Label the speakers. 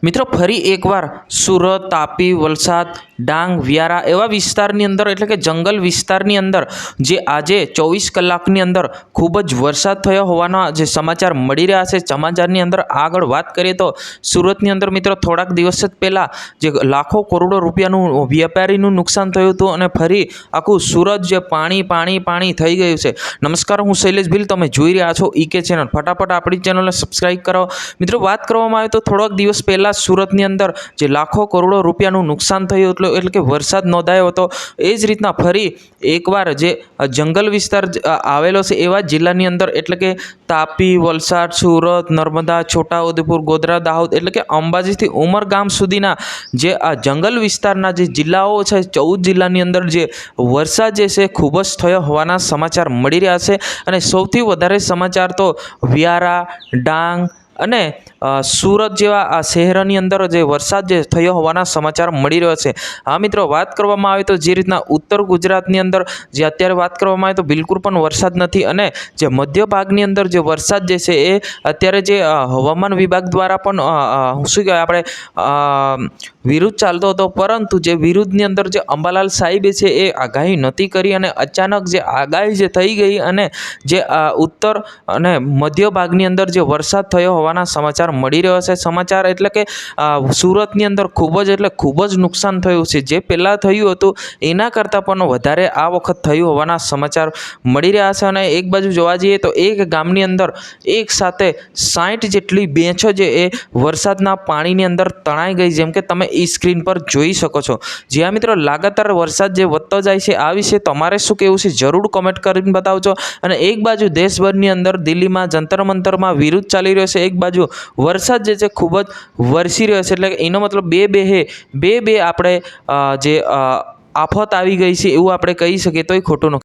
Speaker 1: મિત્રો ફરી એકવાર સુરત, તાપી, વલસાડ, ડાંગ, વ્યારા એવા વિસ્તારની અંદર એટલે કે જંગલ વિસ્તારની અંદર જે આજે 24 કલાકની અંદર ખૂબ જ વરસાદ થયો હોવાના જે સમાચાર મળી રહ્યા છે। સમાચારની અંદર આગળ વાત કરીએ તો સુરતની અંદર મિત્રો થોડાક દિવસ જ પહેલાં જે લાખો કરોડો રૂપિયાનું વેપારીનું નુકસાન થયું હતું અને ફરી આખું સુરત જે પાણી થઈ ગયું છે। નમસ્કાર, હું શૈલેષ ભીલ, તમે જોઈ રહ્યા છો ઈકે ચેનલ। ફટાફટ આપણી ચેનલને સબસ્ક્રાઈબ કરો। મિત્રો વાત કરવામાં આવે તો થોડાક દિવસ પહેલાં સુરતની અંદર જે લાખો કરોડો રૂપિયાનું નુકસાન થયું એટલે કે વરસાદ નોંધાયો હતો। એ જ રીતના ફરી એકવાર જે જંગલ વિસ્તાર આવેલો છે એવા જિલ્લાની અંદર એટલે કે તાપી, વલસાડ, સુરત, નર્મદા, છોટાઉદેપુર, ગોધરા, દાહોદ એટલે કે અંબાજીથી ઉમરગામ સુધીના જે આ જંગલ વિસ્તારના જે જિલ્લાઓ છે 14 જિલ્લાની અંદર જે વરસાદ જે છે ખૂબ જ થયો હોવાના સમાચાર મળી રહ્યા છે। અને સૌથી વધારે સમાચાર તો વ્યારા, ડાંગ અને સુરત જેવા આ શહેરોની અંદર જે વરસાદ જે થયો હોવાના સમાચાર મળી રહ્યો છે। હા મિત્રો, વાત કરવામાં આવે તો જે રીતના ઉત્તર ગુજરાતની અંદર જે અત્યારે વાત કરવામાં આવે તો બિલકુલ પણ વરસાદ નથી અને જે મધ્ય ભાગની અંદર જે વરસાદ જે છે એ અત્યારે જે હવામાન વિભાગ દ્વારા પણ શું કહેવાય આપણે વિરુદ્ધ ચાલતો હતો, પરંતુ જે વિરુદ્ધની અંદર જે અંબાલાલ સાહેબે છે એ આગાહી નહોતી કરી અને અચાનક જે આગાહી જે થઈ ગઈ અને જે ઉત્તર અને મધ્ય ભાગની અંદર જે વરસાદ થયો હોવાના સમાચાર મળી રહ્યો છે। સમાચાર એટલે કે સુરતની અંદર ખૂબ જ નુકસાન થયું છે। જે પહેલાં થયું હતું એના કરતાં પણ વધારે આ વખત થયું હોવાના સમાચાર મળી રહ્યા છે। અને એક બાજુ જોવા જઈએ તો એક ગામની અંદર એક સાથે 60 જેટલી બેંચો જે એ વરસાદના પાણીની અંદર તણાઈ ગઈ, જેમ કે તમે એ સ્ક્રીન પર જોઈ શકો છો। જ્યાં મિત્રો લાગાતાર વરસાદ જે વધતો જાય છે આ વિશે તમારે શું કહેવું છે જરૂર કોમેન્ટ કરીને બતાવજો। અને એક બાજુ દેશભરની અંદર દિલ્હીમાં જંતર મંતરમાં વિરુદ્ધ ચાલી રહ્યો છે, એક બાજુ વરસાદ જે છે ખૂબ જ વરસી રહ્યો છે, એટલે કે એનો મતલબ બે આપણે જે આફત આવી ગઈ છે એવું આપણે કહી શકીએ તોય ખોટું નથી।